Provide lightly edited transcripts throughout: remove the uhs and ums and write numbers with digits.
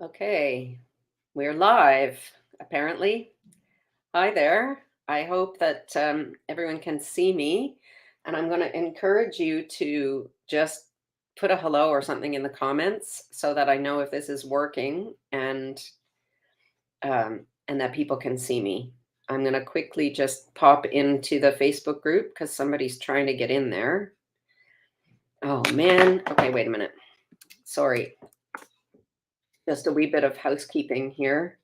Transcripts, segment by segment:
Okay, we're live, apparently. Hi there. I hope that everyone can see me. And I'm going to encourage you to just put a hello or something in the comments so that I know if this is working and that people can see me. I'm going to quickly just pop into the Facebook group because somebody's trying to get in there. Oh, man. Okay, wait a minute. Sorry. Just a wee bit of housekeeping here.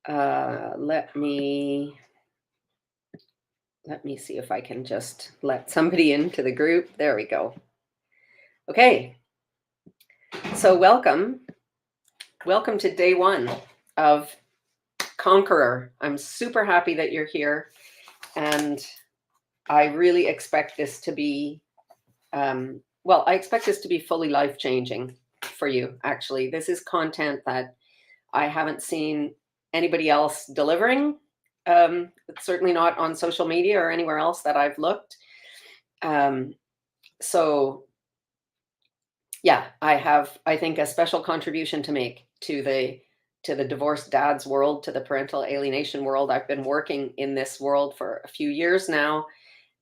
Let me see if I can just let somebody into the group. There we go. Okay. So welcome to day one of Conqueror. I'm super happy that you're here, and I really expect this to be I expect this to be fully life-changing for you. Actually, this is content that I haven't seen anybody else delivering. It's certainly not on social media or anywhere else that I've looked. So yeah, I have, I think, a special contribution to make to the divorced dad's world, to the parental alienation world. I've been working in this world for a few years now,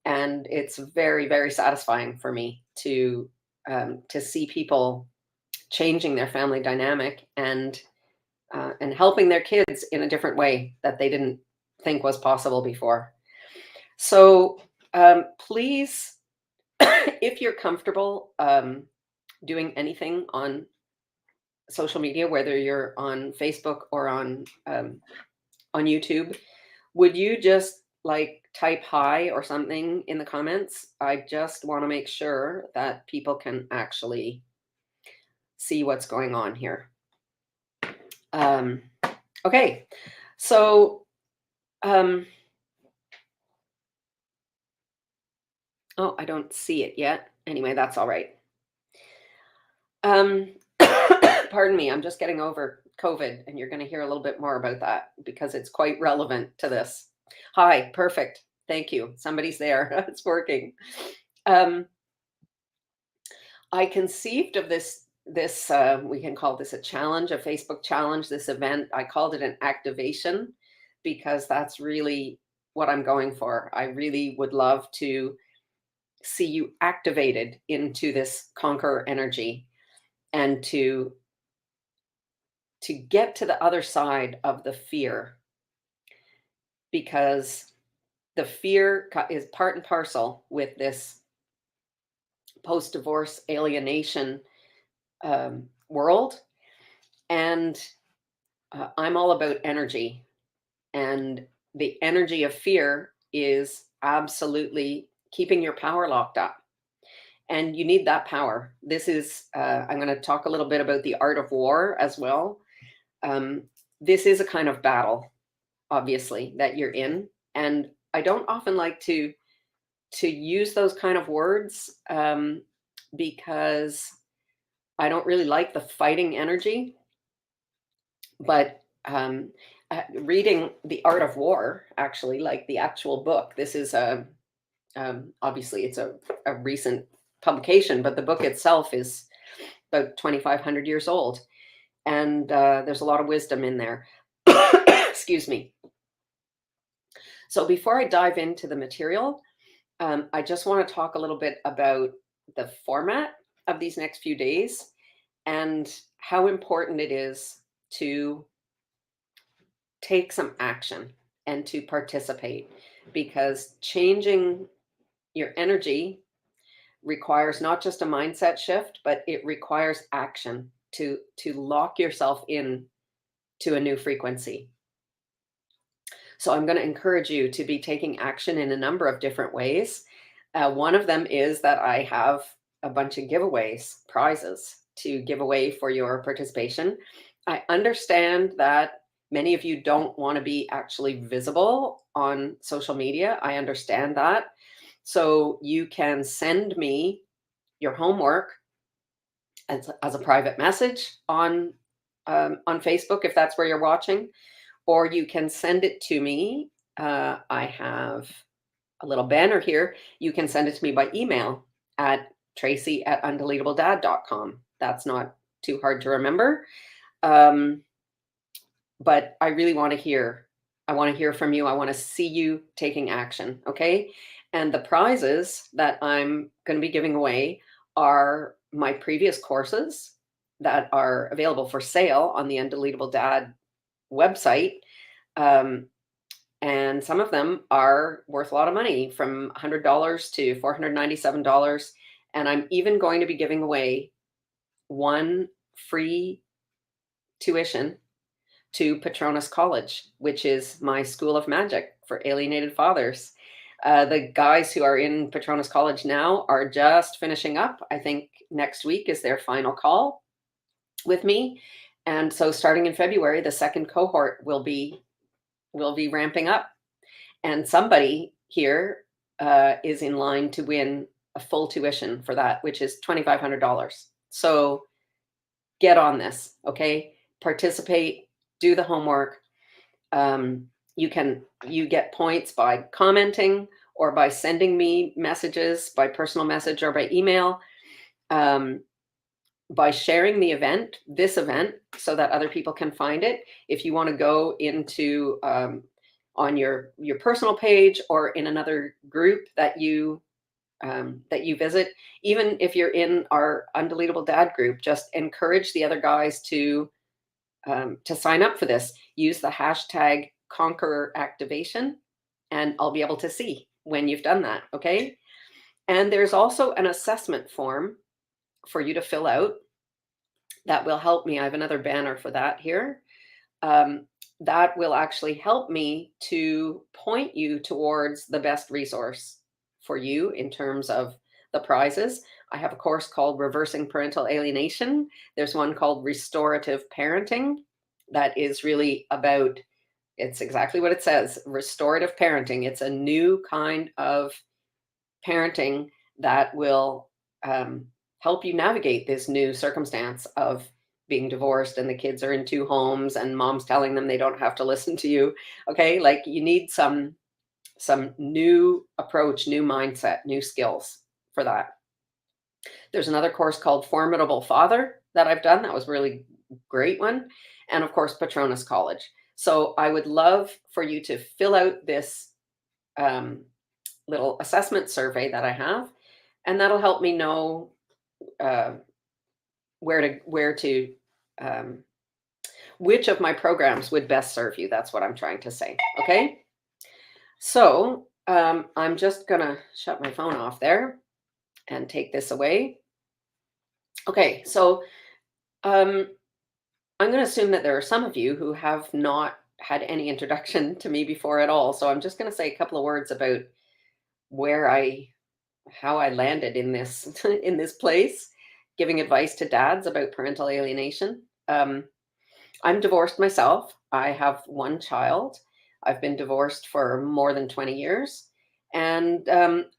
and it's very, very satisfying for me to see people changing their family dynamic and helping their kids in a different way that they didn't think was possible before. So please, if you're comfortable doing anything on social media, whether you're on Facebook or on YouTube, would you just like type hi or something in the comments? I just want to make sure that people can actually see what's going on here. Okay, so oh, I don't see it yet. Anyway, that's all right. Pardon me, I'm just getting over COVID, and you're going to hear a little bit more about that because it's quite relevant to this. Hi, perfect. Thank you. Somebody's there. It's working. I conceived of this we can call this a challenge, a Facebook challenge, this event. I called it an activation because that's really what I'm going for. I really would love to see you activated into this conqueror energy and to get to the other side of the fear, because the fear is part and parcel with this post-divorce alienation world. And I'm all about energy, and the energy of fear is absolutely keeping your power locked up, and you need that power. This is I'm going to talk a little bit about the art of war as well. This is a kind of battle, obviously, that you're in, and I don't often like to use those kind of words because I don't really like the fighting energy. But reading The Art of War, actually, like the actual book, this is obviously it's a recent publication, but the book itself is about 2,500 years old, and there's a lot of wisdom in there. Excuse me. So before I dive into the material, I just want to talk a little bit about the format of these next few days and how important it is to take some action and to participate, because changing your energy requires not just a mindset shift, but it requires action to lock yourself in to a new frequency. So I'm going to encourage you to be taking action in a number of different ways. One of them is that I have a bunch of giveaways, prizes to give away for your participation. I understand that many of you don't want to be actually visible on social media. I understand that. So you can send me your homework as a private message on Facebook, if that's where you're watching, or you can send it to me. I have a little banner here. You can send it to me by email at tracy@undeletabledad.com. That's not too hard to remember. Um, but I really want to hear. I want to hear from you. I want to see you taking action. Okay. And the prizes that I'm going to be giving away are my previous courses that are available for sale on the Undeletable Dad website. Um, and some of them are worth a lot of money, from $100 to $497. And I'm even going to be giving away one free tuition to Patronus College, which is my school of magic for alienated fathers. The guys who are in Patronus College now are just finishing up. I think next week is their final call with me. And so starting in February, the second cohort will be ramping up. And somebody here is in line to win a full tuition for that, which is $2,500. So get on this, okay? Participate, do the homework. You get points by commenting or by sending me messages by personal message or by email, by sharing this event, so that other people can find it. If you want to go into on your personal page or in another group that you visit, even if you're in our Undeletable Dad group, just encourage the other guys to sign up for this. Use the hashtag Conqueror Activation, and I'll be able to see when you've done that. Okay. And there's also an assessment form for you to fill out that will help me. I have another banner for that here. That will actually help me to point you towards the best resource for you in terms of the prizes. I have a course called Reversing Parental Alienation. There's one called Restorative Parenting that is really about, it's exactly what it says, restorative parenting. It's a new kind of parenting that will help you navigate this new circumstance of being divorced and the kids are in two homes and mom's telling them they don't have to listen to you. Okay, like you need some new approach, new mindset, new skills for that. There's another course called Formidable Father that I've done. That was really great one. And of course, Patronus College. So I would love for you to fill out this little assessment survey that I have, and that'll help me know uh, where to um, which of my programs would best serve you. That's what I'm trying to say. Okay. So I'm just gonna shut my phone off there and take this away. Okay. So I'm going to assume that there are some of you who have not had any introduction to me before at all. So I'm just going to say a couple of words about how I landed in this in this place, giving advice to dads about parental alienation. I'm divorced myself. I have one child. I've been divorced for more than 20 years, and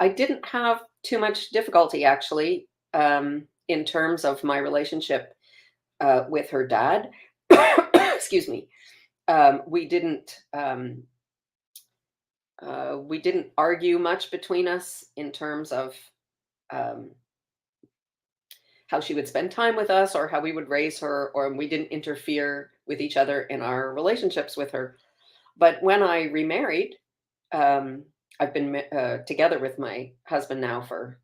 I didn't have too much difficulty actually in terms of my relationship with her dad. Excuse me. We didn't argue much between us in terms of um, how she would spend time with us or how we would raise her, or we didn't interfere with each other in our relationships with her. But when I remarried, um, I've been together with my husband now for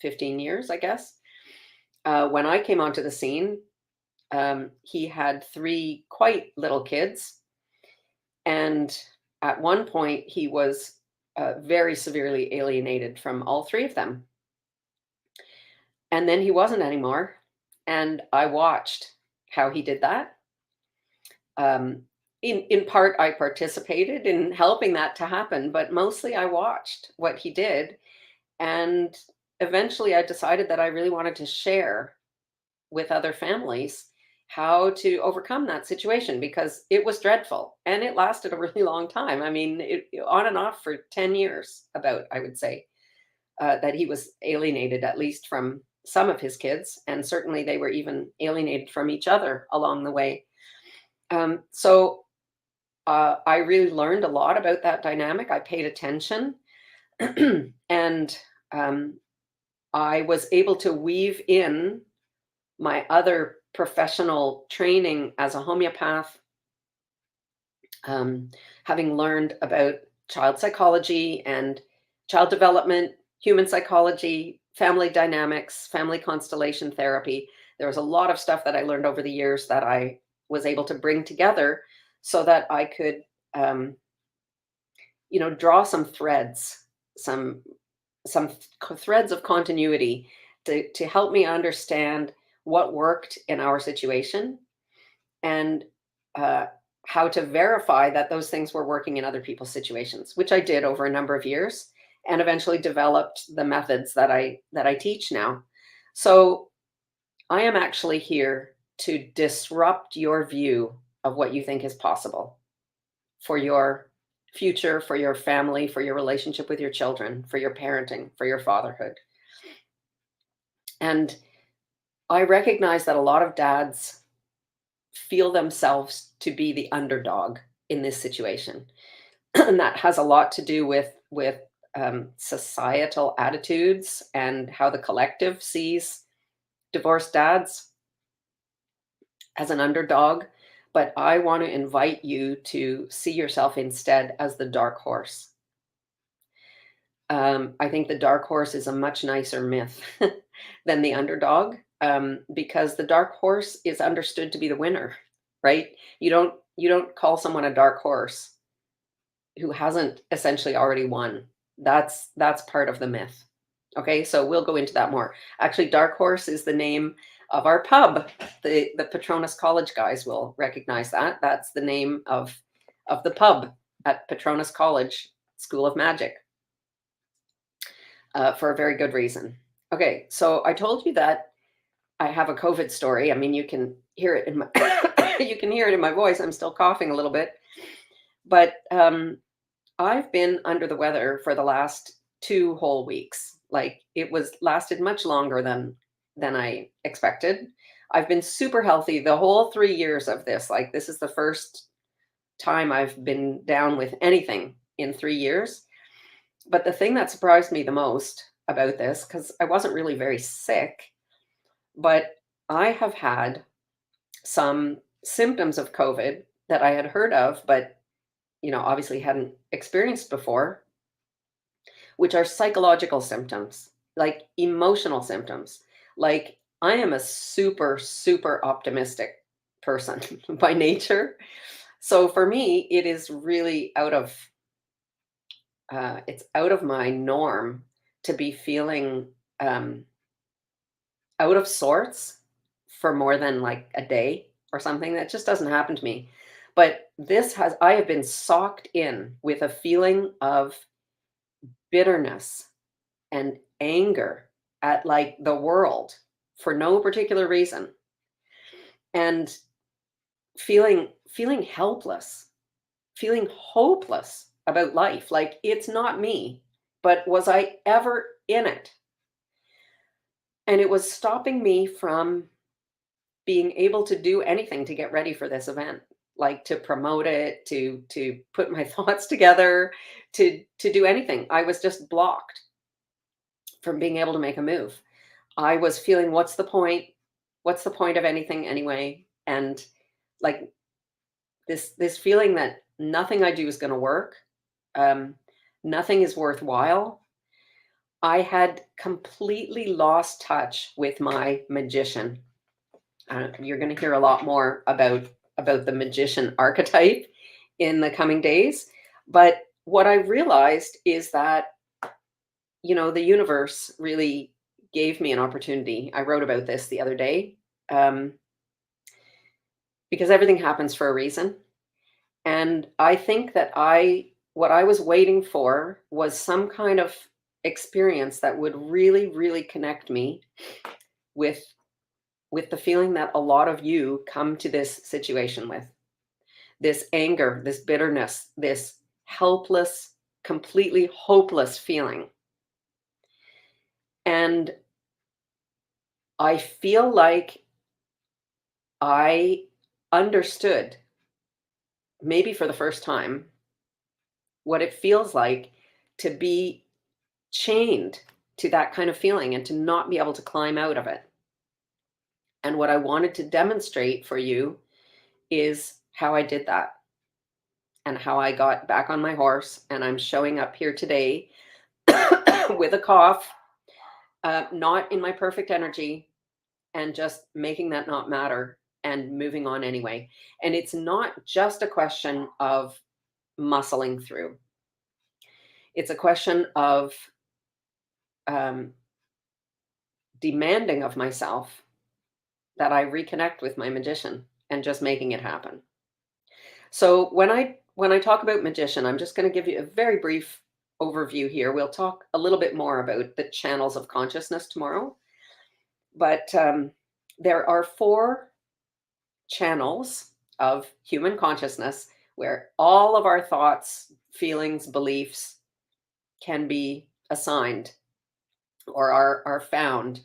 15 years, I guess. When I came onto the scene, he had three quite little kids. And at one point, he was very severely alienated from all three of them. And then he wasn't anymore. And I watched how he did that. In part, I participated in helping that to happen, but mostly I watched what he did. And eventually I decided that I really wanted to share with other families how to overcome that situation, because it was dreadful and it lasted a really long time. I mean, on and off for 10 years, about, I would say, that he was alienated, at least from some of his kids. And certainly they were even alienated from each other along the way. So I really learned a lot about that dynamic. I paid attention and I was able to weave in my other professional training as a homeopath, having learned about child psychology and child development, human psychology, family dynamics, family constellation therapy. There was a lot of stuff that I learned over the years that I was able to bring together so that I could, um, draw some threads, some threads of continuity to help me understand what worked in our situation and uh, how to verify that those things were working in other people's situations, which I did over a number of years, and eventually developed the methods that I teach now. So I am actually here to disrupt your view of what you think is possible for your future, for your family, for your relationship with your children, for your parenting, for your fatherhood. And I recognize that a lot of dads feel themselves to be the underdog in this situation. And that has a lot to do with societal attitudes and how the collective sees divorced dads as an underdog. But I want to invite you to see yourself instead as the dark horse. I think the dark horse is a much nicer myth than the underdog, because the dark horse is understood to be the winner, right? You don't call someone a dark horse who hasn't essentially already won. That's part of the myth. Okay, so we'll go into that more. Actually, Dark Horse is the name of our pub. The Patronus College guys will recognize that. That's the name of the pub at Patronus College School of Magic, for a very good reason. Okay, so I told you that I have a COVID story. I mean, you can hear it in my you can hear it in my voice. I'm still coughing a little bit, but I've been under the weather for the last 2 whole weeks. Like, it was lasted much longer than I expected. I've been super healthy the whole 3 years of this. Like, this is the first time I've been down with anything in 3 years. But the thing that surprised me the most about this, because I wasn't really very sick, but I have had some symptoms of COVID that I had heard of, but obviously hadn't experienced before, which are psychological symptoms, like emotional symptoms. Like, I am a super, super optimistic person by nature. So for me, it is really it's out of my norm to be feeling um, out of sorts for more than like a day or something. That just doesn't happen to me. But I have been socked in with a feeling of bitterness and anger at like the world for no particular reason, and feeling helpless, feeling hopeless about life. Like, it's not me, but was I ever in it? And it was stopping me from being able to do anything to get ready for this event, like to promote it, to put my thoughts together, to do anything. I was just blocked from being able to make a move. I was feeling, what's the point? What's the point of anything anyway? And like, this feeling that nothing I do is going to work, um, nothing is worthwhile. I had completely lost touch with my magician. You're going to hear a lot more about the magician archetype in the coming days. But what I realized is that the universe really gave me an opportunity. I wrote about this the other day, um, because everything happens for a reason. And I think that what I was waiting for was some kind of experience that would really, really connect me with with the feeling that a lot of you come to this situation with: this anger, this bitterness, this helpless, completely hopeless feeling. And I feel like I understood, maybe for the first time, what it feels like to be chained to that kind of feeling and to not be able to climb out of it. And what I wanted to demonstrate for you is how I did that and how I got back on my horse. And I'm showing up here today with a cough, not in my perfect energy, and just making that not matter and moving on anyway. And it's not just a question of muscling through, it's a question of um, demanding of myself that I reconnect with my magician and just making it happen. So when I talk about magician, I'm just going to give you a very brief overview here. We'll talk a little bit more about the channels of consciousness tomorrow, but there are 4 channels of human consciousness where all of our thoughts, feelings, beliefs can be assigned or are found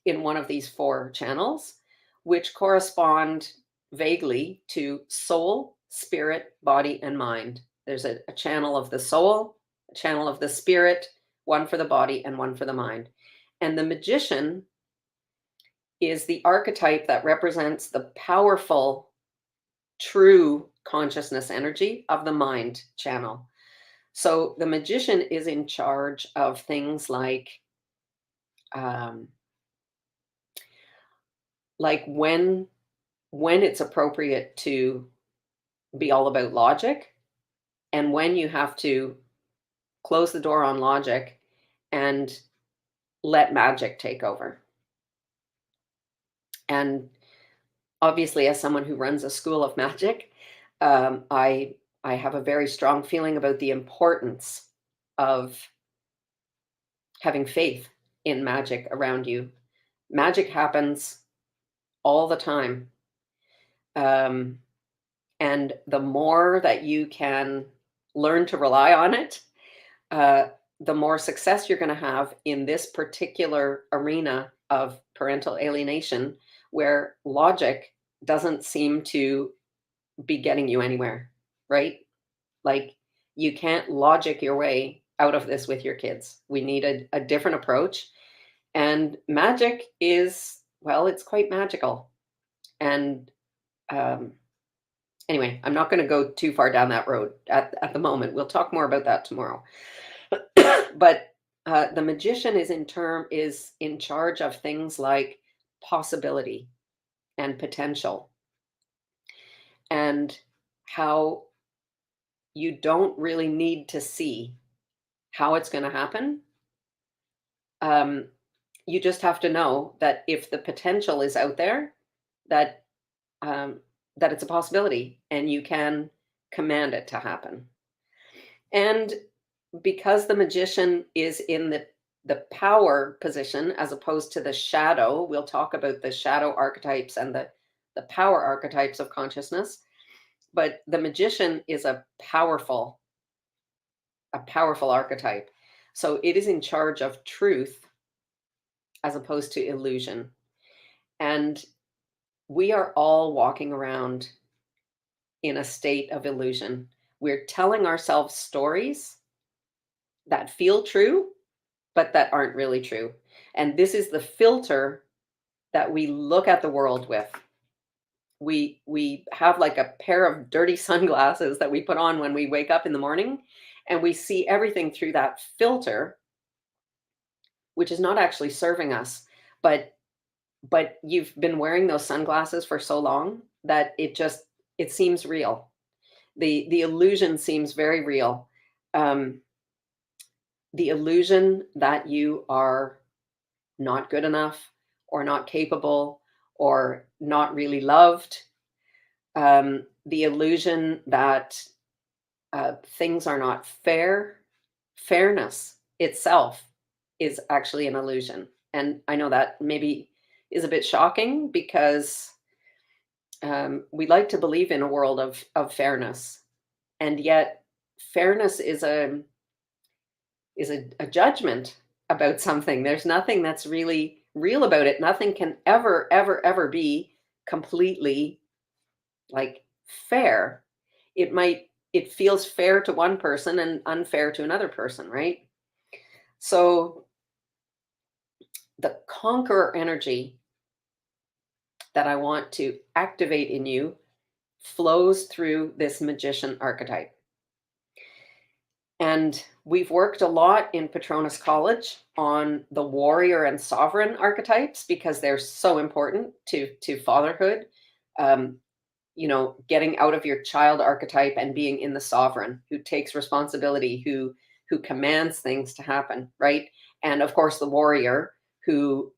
in one of these 4 channels, which correspond vaguely to soul, spirit, body, and mind. There's a channel of the soul, a channel of the spirit, one for the body, and one for the mind. And the magician is the archetype that represents the powerful, true consciousness energy of the mind channel. So the magician is in charge of things um, like when it's appropriate to be all about logic and when you have to close the door on logic and let magic take over. And obviously, as someone who runs a school of magic, I have a very strong feeling about the importance of having faith in magic around you. Magic happens all the time. Um, and the more that you can learn to rely on it, uh, the more success you're going to have in this particular arena of parental alienation, where logic doesn't seem to be getting you anywhere, right? Like, you can't logic your way out of this with your kids. We need a different approach. And magic is, well, it's quite magical. And um, anyway, I'm not going to go too far down that road at the moment. We'll talk more about that tomorrow. But the magician is in charge of things like possibility and potential, and how you don't really need to see how it's going to happen. Um, you just have to know that if the potential is out there, that um, that it's a possibility, and you can command it to happen. And because the magician is in the power position as opposed to the shadow, we'll talk about the shadow archetypes and the power archetypes of consciousness. But the magician is a powerful archetype. So it is in charge of truth as opposed to illusion. And we are all walking around in a state of illusion. We're telling ourselves stories that feel true, but that aren't really true. And this is the filter that we look at the world with. We have like a pair of dirty sunglasses that we put on when we wake up in the morning, and we see everything through that filter, which is not actually serving us. But you've been wearing those sunglasses for so long that it seems real. The illusion seems very real. Um, the illusion that you are not good enough or not capable or not really loved. The illusion that things are not fair. Fairness itself is actually an illusion. And I know that maybe is a bit shocking because we like to believe in a world of fairness. And yet, fairness is a judgment about something. There's nothing that's really real about it. Nothing can ever, ever, ever be completely like fair. It feels fair to one person and unfair to another person, right? So the conqueror energy that I want to activate in you flows through this magician archetype. And we've worked a lot in Patronus College on the warrior and sovereign archetypes because they're so important to fatherhood. Um, getting out of your child archetype and being in the sovereign who takes responsibility, who commands things to happen, right? And of course, the warrior who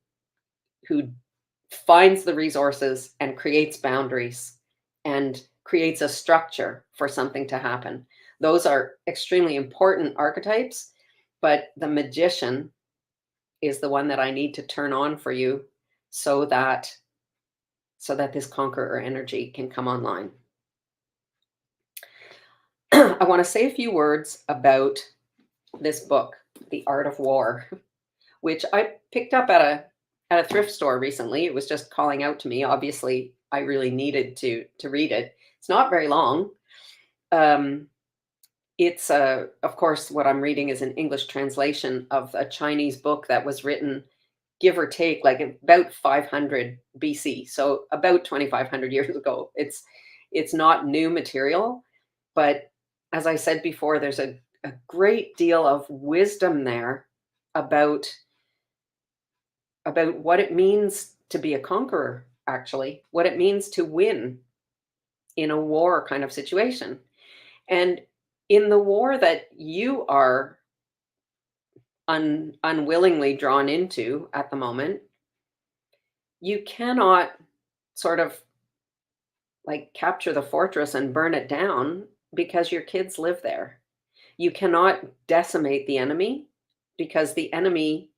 finds the resources and creates boundaries and creates a structure for something to happen. Those are extremely important archetypes, but the magician is the one that I need to turn on for you so that this conqueror energy can come online. I want to say a few words about this book, The Art of War, which I picked up at a thrift store recently. It was just calling out to me. Obviously, I really needed to read it. It's not very long. Um, it's of course, what I'm reading is an English translation of a Chinese book that was written, give or take, like about 500 BC, so about 2,500 years ago. It's not new material, but as I said before, there's a great deal of wisdom there about what it means to be a conqueror, actually, what it means to win in a war kind of situation. And in the war that you are unwillingly drawn into at the moment, you cannot sort of like capture the fortress and burn it down because your kids live there. You cannot decimate the enemy because the enemy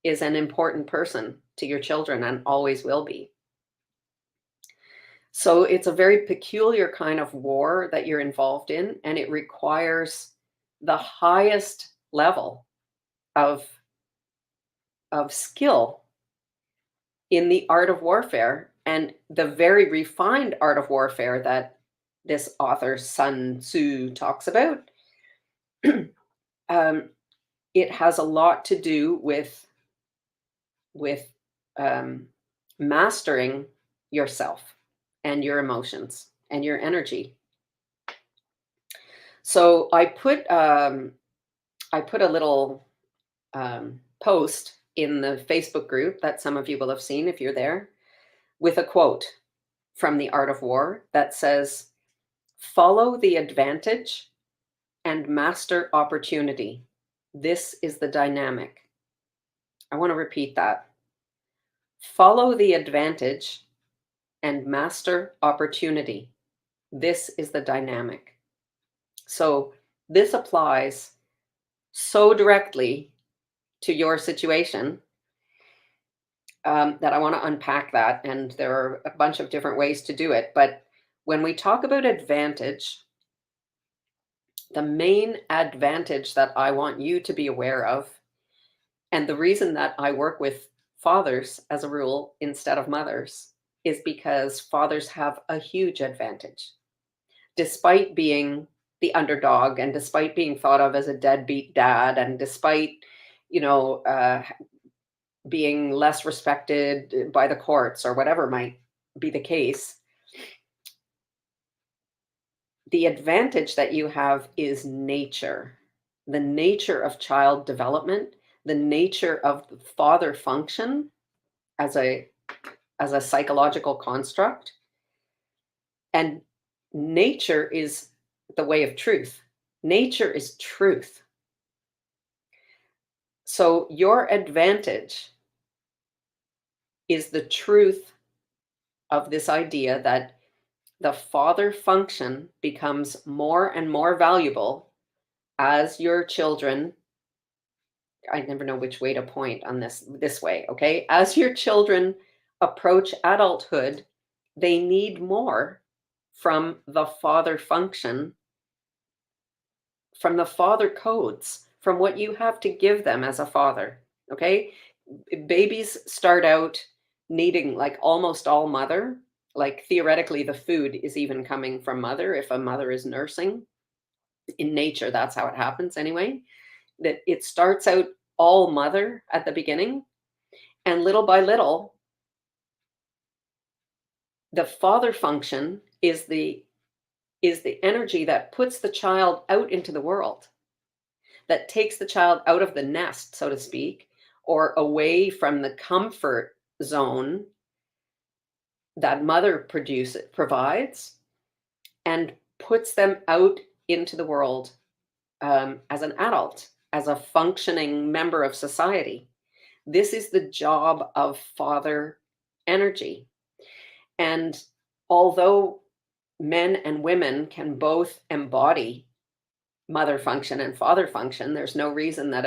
is an important person to your children and always will be. So it's a very peculiar kind of war that you're involved in, and it requires the highest level of skill in the art of warfare, and the very refined art of warfare that this author Sun Tzu talks about. um, it has a lot to do with um, mastering yourself and your emotions and your energy. So I put a little post in the Facebook group that some of you will have seen if you're there, with a quote from The Art of War that says, "Follow the advantage and master opportunity. This is the dynamic." I want to repeat that. Follow the advantage and master opportunity. This is the dynamic. So this applies so directly to your situation that I want to unpack that. And there are a bunch of different ways to do it. But when we talk about advantage, the main advantage that I want you to be aware of, and the reason that I work with fathers as a rule instead of mothers, is because fathers have a huge advantage. Despite being the underdog and despite being thought of as a deadbeat dad and despite, you know, being less respected by the courts or whatever might be the case, the advantage that you have is nature, the nature of child development, the nature of the father function as a psychological construct. And nature is the way of truth. Nature is truth. So your advantage is the truth of this idea that the father function becomes more and more valuable as your children, I never know which way to point on this way, okay? As your children approach adulthood, they need more from the father function, from the father codes, from what you have to give them as a father, okay? Babies start out needing like almost all mother. Like theoretically, the food is even coming from mother if a mother is nursing. In nature, that's how it happens anyway. That it starts out all mother at the beginning, and little by little, The father function is the energy that puts the child out into the world, that takes the child out of the nest, so to speak, or away from the comfort zone that mother provides, and puts them out into the world, as an adult, as a functioning member of society. This is the job of father energy. And although men and women can both embody mother function and father function, there's no reason that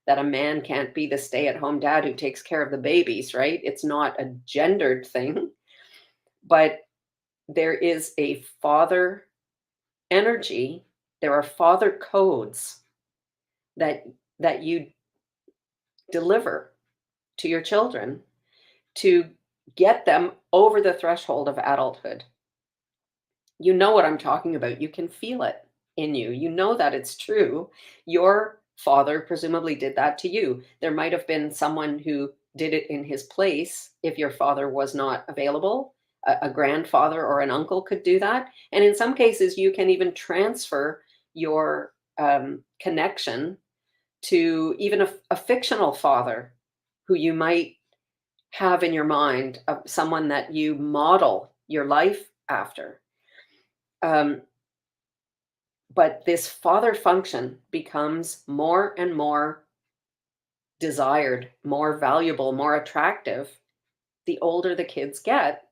a man can't be the stay-at-home dad who takes care of the babies, right? It's not a gendered thing, but there is a father energy. There are father codes that you deliver to your children to get them over the threshold of adulthood. You know what I'm talking about. You can feel it in you. You know that it's true. Your father presumably did that to you. There might have been someone who did it in his place if your father was not available. A grandfather or an uncle could do that. And in some cases, you can even transfer your connection to even a fictional father who you might have in your mind, of someone that you model your life after. Um, but this father function becomes more and more desired, more valuable, more attractive the older the kids get.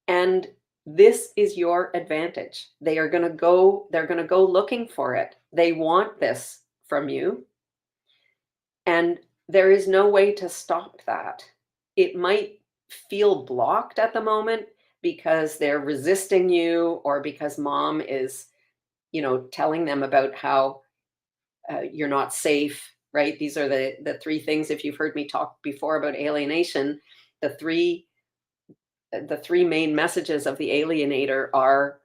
And this is your advantage. They're going to go looking for it. They want this from you. And there is no way to stop that. It might feel blocked at the moment because they're resisting you, or because mom is, telling them about how you're not safe, right? These are the three things. If you've heard me talk before about alienation, the three the three main messages of the alienator are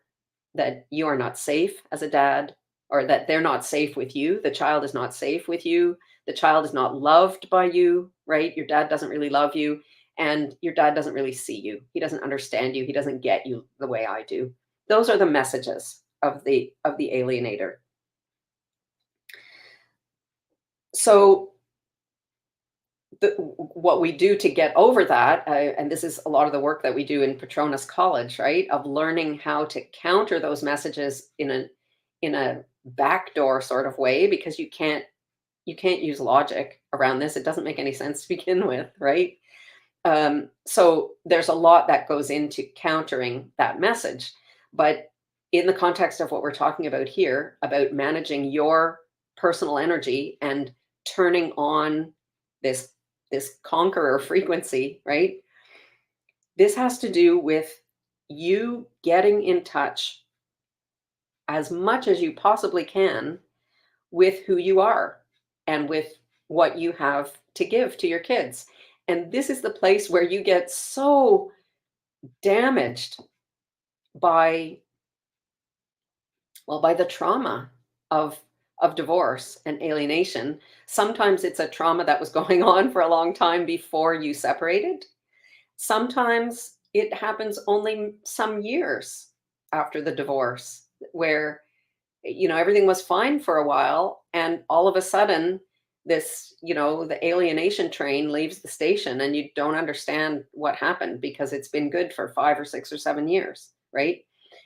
that you are not safe as a dad, or that they're not safe with you. The child is not safe with you. The child is not loved by you, right? Your dad doesn't really love you, and your dad doesn't really see you. He doesn't understand you. He doesn't get you the way I do. Those are the messages of the alienator. So what we do to get over that, and this is a lot of the work that we do in Patronus College, right? Of learning how to counter those messages in a backdoor sort of way, because you can't use logic around this. It doesn't make any sense to begin with, right? So there's a lot that goes into countering that message. But in the context of what we're talking about here, about managing your personal energy and turning on this conqueror frequency, right? This has to do with you getting in touch as much as you possibly can with who you are and with what you have to give to your kids. And this is the place where you get so damaged by, well, by the trauma of divorce and alienation. Sometimes it's a trauma that was going on for a long time before you separated. Sometimes it happens only some years after the divorce, where everything was fine for a while, and all of a sudden the alienation train leaves the station, and you don't understand what happened because it's been good for 5 or 6 or 7 years, right?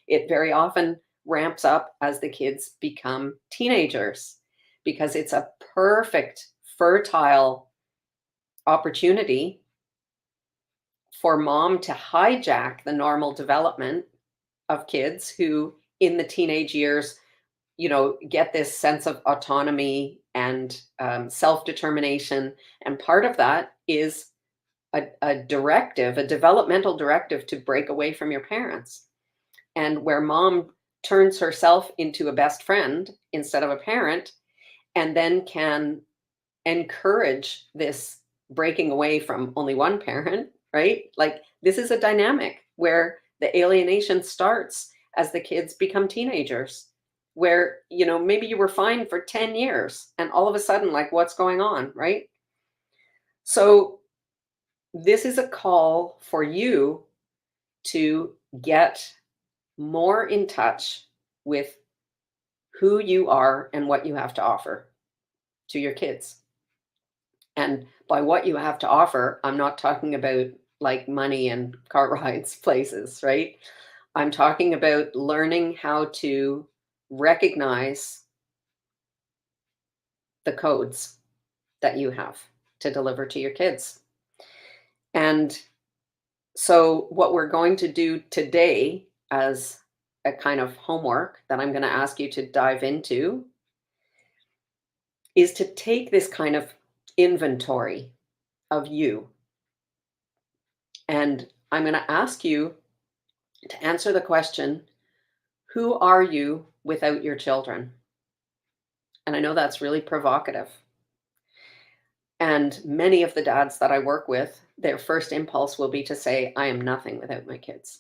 It very often ramps up as the kids become teenagers, because it's a perfect fertile opportunity for mom to hijack the normal development of kids who in the teenage years get this sense of autonomy and self-determination. And part of that is a developmental directive to break away from your parents. And where mom turns herself into a best friend instead of a parent, and then can encourage this breaking away from only one parent, right? Like, this is a dynamic where the alienation starts as the kids become teenagers, where, maybe you were fine for 10 years and all of a sudden, like, what's going on, right? So this is a call for you to get more in touch with who you are and what you have to offer to your kids. And by what you have to offer, I'm not talking about like money and car rides places, right? I'm talking about learning how to recognize the codes that you have to deliver to your kids. And so, what we're going to do today as a kind of homework that I'm going to ask you to dive into is to take this kind of inventory of you. And I'm going to ask you to answer the question, who are you without your children? And I know that's really provocative. And many of the dads that I work with, their first impulse will be to say, I am nothing without my kids.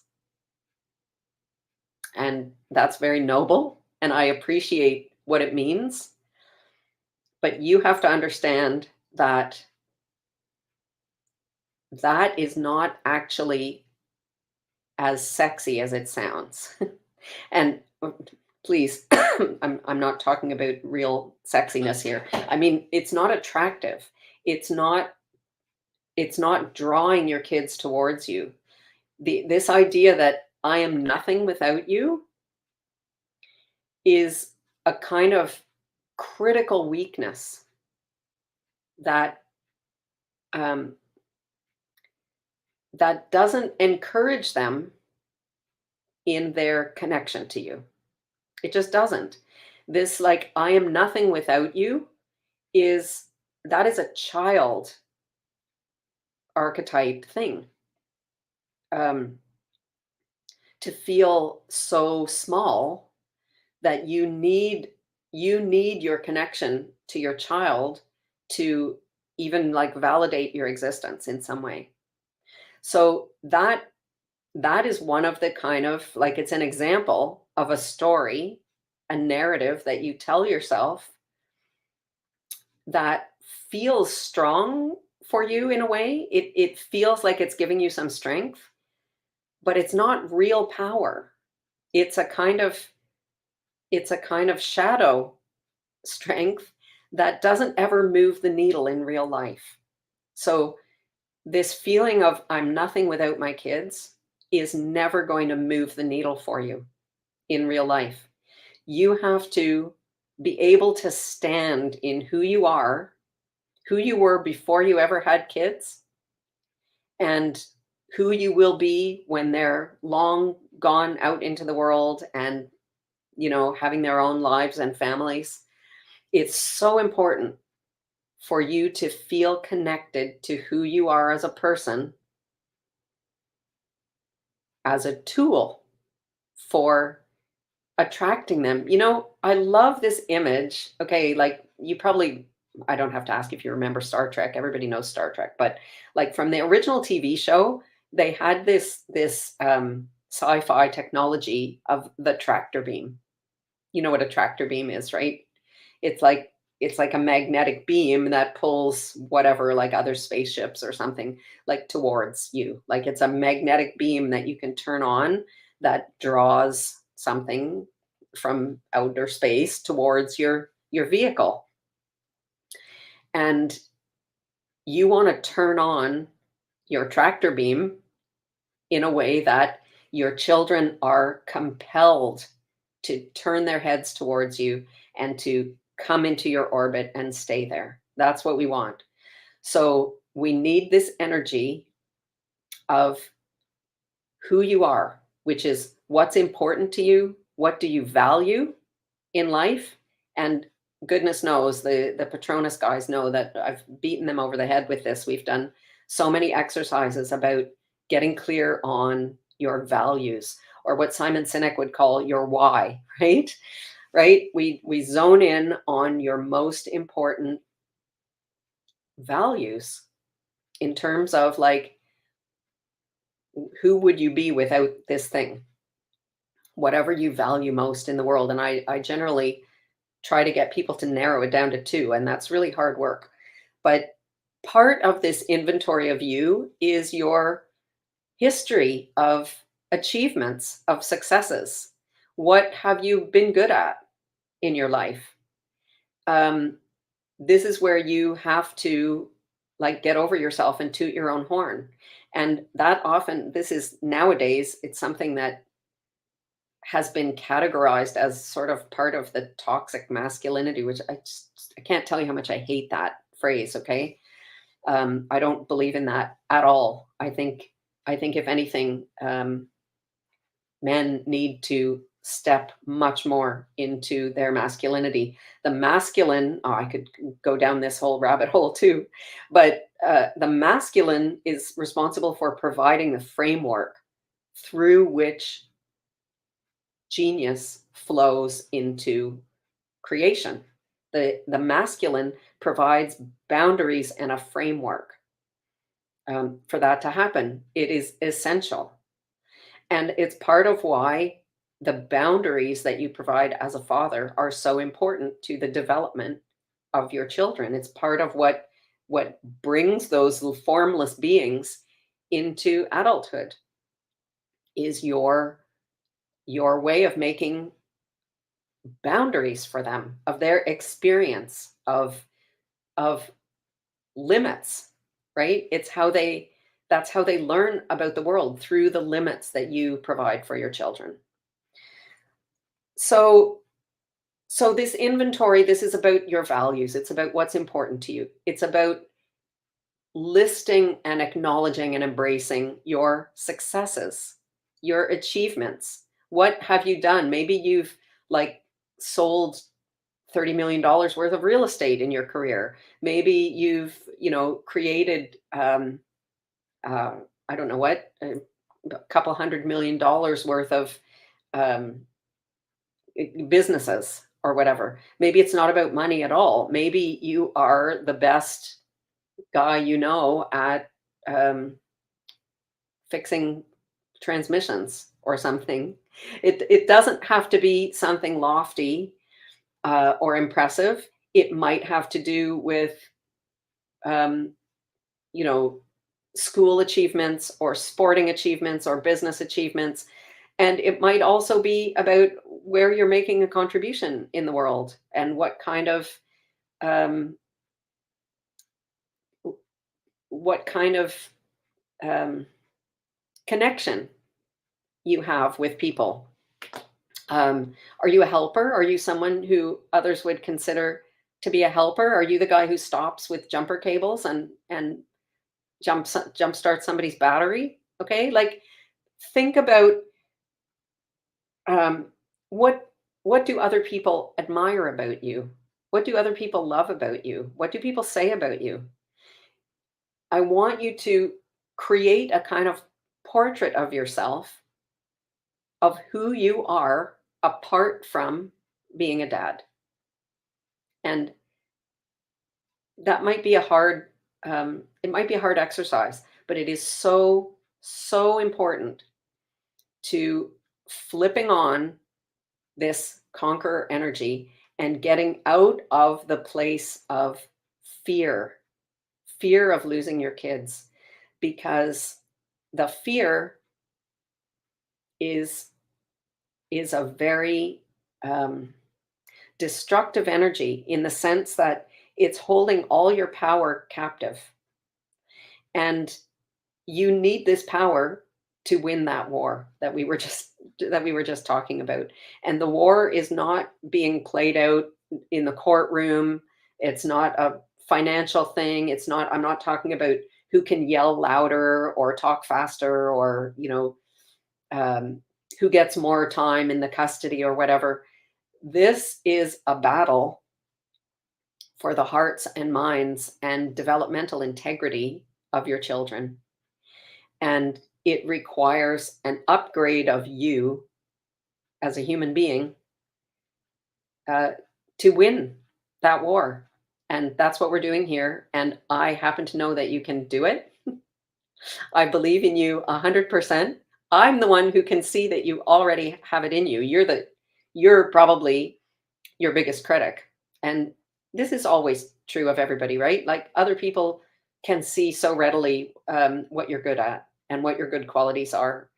And that's very noble. And I appreciate what it means. But you have to understand that that is not actually as sexy as it sounds. And please, I'm not talking about real sexiness here. I mean, it's not attractive. It's not it's not drawing your kids towards you. This idea that I am nothing without you is a kind of critical weakness that um, that doesn't encourage them in their connection to you. It just doesn't. This like I am nothing without you is that is a child archetype thing. Um, to feel so small that you need your connection to your child to even like validate your existence in some way. So that is one of the kind of like it's an example of a story, a narrative that you tell yourself that feels strong for you in a way. It feels like it's giving you some strength, but it's not real power. It's a kind of it's a kind of shadow strength that doesn't ever move the needle in real life. So this feeling of I'm nothing without my kids is never going to move the needle for you in real life. You have to be able to stand in who you are, who you were before you ever had kids, and who you will be when they're long gone out into the world and having their own lives and families. It's so important for you to feel connected to who you are as a person, as a tool for attracting them. I love this image. Okay, like you probably, I don't have to ask if you remember Star Trek. Everybody knows Star Trek, but like from the original TV show, they had this sci-fi technology of the tractor beam. You know what a tractor beam is, right? It's like it's like a magnetic beam that pulls whatever, like other spaceships or something, like towards you. Like it's a magnetic beam that you can turn on that draws something from outer space towards your vehicle. And you want to turn on your tractor beam in a way that your children are compelled to turn their heads towards you and to come into your orbit and stay there. That's what we want. So we need this energy of who you are, which is what's important to you, what do you value in life, and goodness knows the Patronus guys know that I've beaten them over the head with this. We've done so many exercises about getting clear on your values, or what Simon Sinek would call your why, right? Right? We zone in on your most important values in terms of like who would you be without this thing? Whatever you value most in the world. And I generally try to get people to narrow it down to two, and that's really hard work. But part of this inventory of you is your history of achievements, of successes. What have you been good at in your life? Um, this is where you have to like get over yourself and toot your own horn. And that often, this is nowadays, it's something that has been categorized as sort of part of the toxic masculinity, which I can't tell you how much I hate that phrase. Okay. I don't believe in that at all. I think if anything, men need to step much more into their masculinity. The masculine, oh, I could go down this whole rabbit hole too, but the masculine is responsible for providing the framework through which genius flows into creation. The masculine provides boundaries and a framework for that to happen. It is essential. And it's part of why the boundaries that you provide as a father are so important to the development of your children. It's part of what brings those formless beings into adulthood is your way of making boundaries for them, of their experience of limits, right? It's how they that's how they learn about the world, through the limits that you provide for your children. So so this inventory, this is about your values. It's about what's important to you. It's about listing and acknowledging and embracing your successes, your achievements. What have you done? Maybe you've like sold $30 million worth of real estate in your career. Maybe you've, created uh, I don't know what, a couple $100 million worth of um, businesses or whatever. Maybe it's not about money at all. Maybe you are the best guy at um, fixing transmissions or something. It doesn't have to be something lofty or impressive. It might have to do with um, you know school achievements or sporting achievements or business achievements. And it might also be about where you're making a contribution in the world and um, what kind of um, connection you have with people. Are you a helper? Are you someone who others would consider to be a helper? Are you the guy who stops with jumper cables and jump starts somebody's battery? Okay, like think about um, what what do other people admire about you? What do other people love about you? What do people say about you? I want you to create a kind of portrait of yourself, of who you are apart from being a dad. And that might be a hard it might be a hard exercise, but it is so so important to flipping on this conqueror energy and getting out of the place of fear, fear of losing your kids, because the fear is is a very um, destructive energy, in the sense that it's holding all your power captive. And you need this power to win that war that we were just talking about. And the war is not being played out in the courtroom. It's not a financial thing. I'm not talking about who can yell louder or talk faster, or um, who gets more time in the custody or whatever. This is a battle for the hearts and minds and developmental integrity of your children. And it requires an upgrade of you as a human being uh, to win that war. And that's what we're doing here. And I happen to know that you can do it. I believe in you 100%. I'm the one who can see that you already have it in you. You're probably your biggest critic. And this is always true of everybody, right? Like other people can see so readily what you're good at and what your good qualities are.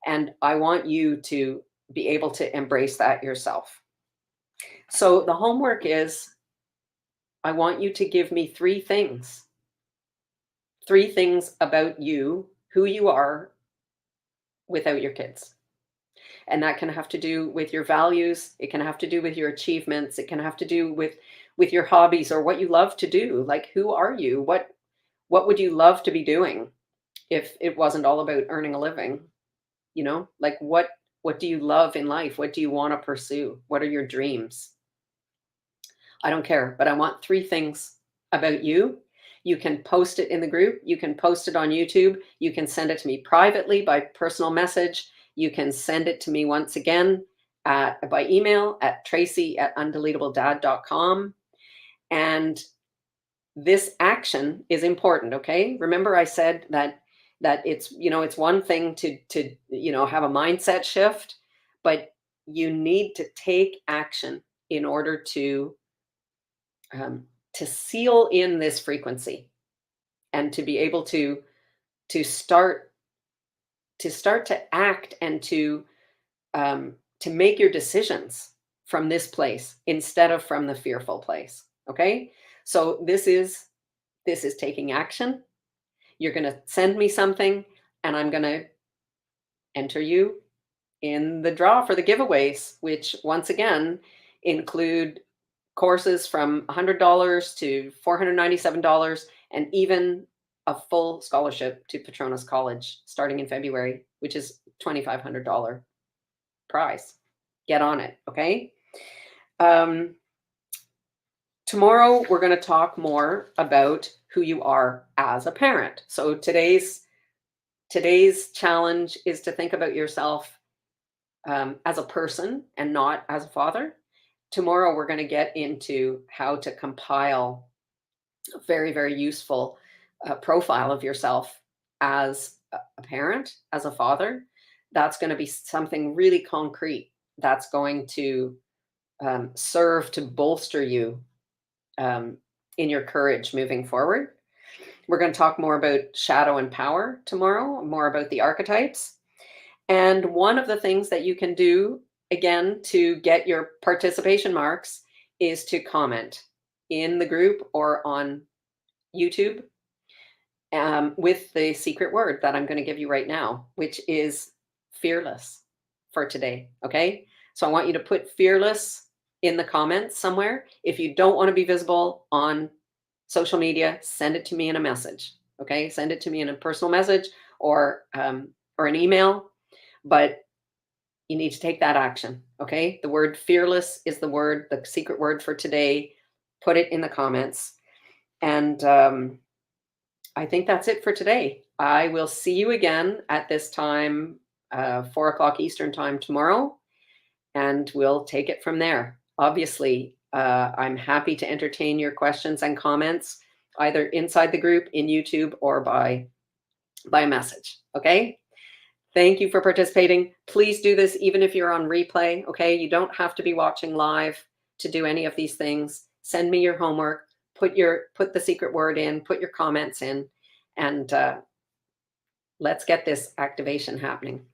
And I want you to be able to embrace that yourself. So the homework is, I want you to give me three things about you, who you are without your kids. And that can have to do with your values, it can have to do with your achievements, it can have to do with your hobbies or what you love to do. Like, who are you? What would you love to be doing if it wasn't all about earning a living? Like, what do you love in life? What do you want to pursue? What are your dreams? I don't care, but I want three things about you. You can post it in the group. You can post it on YouTube. You can send it to me privately by personal message. You can send it to me once again by email at tracy@undeletabledad.com. And this action is important, okay? Remember I said that it's one thing to have a mindset shift, but you need to take action in order to seal in this frequency and to be able to start to act and to make your decisions from this place instead of from the fearful place. Okay, so this is taking action. You're going to send me something, and I'm going to enter you in the draw for the giveaways, which once again include courses from $100 to $497, and even a full scholarship to Petronas College starting in February, which is $2,500 prize. Get on it, okay? Um, Tomorrow, we're going to talk more about who you are as a parent. So today's challenge is to think about yourself as a person and not as a father. Tomorrow, we're going to get into how to compile a very, very useful profile of yourself as a parent, as a father. That's going to be something really concrete that's going to serve to bolster you um, in your courage moving forward. We're going to talk more about shadow and power tomorrow, more about the archetypes. And one of the things that you can do, again, to get your participation marks is to comment in the group or on YouTube with the secret word that I'm going to give you right now, which is fearless for today. Okay. So I want you to put fearless in the comments somewhere. If you don't want to be visible on social media, send it to me in a message. Okay. Send it to me in a personal message or an email, but you need to take that action. Okay. The word fearless is the secret word for today. Put it in the comments. And I think that's it for today. I will see you again at this time, 4 o'clock Eastern time tomorrow, and we'll take it from there. Obviously, I'm happy to entertain your questions and comments, either inside the group, in YouTube, or by message. Okay? Thank you for participating. Please do this even if you're on replay. Okay? You don't have to be watching live to do any of these things. Send me your homework. Put the secret word in. Put your comments in, and let's get this activation happening.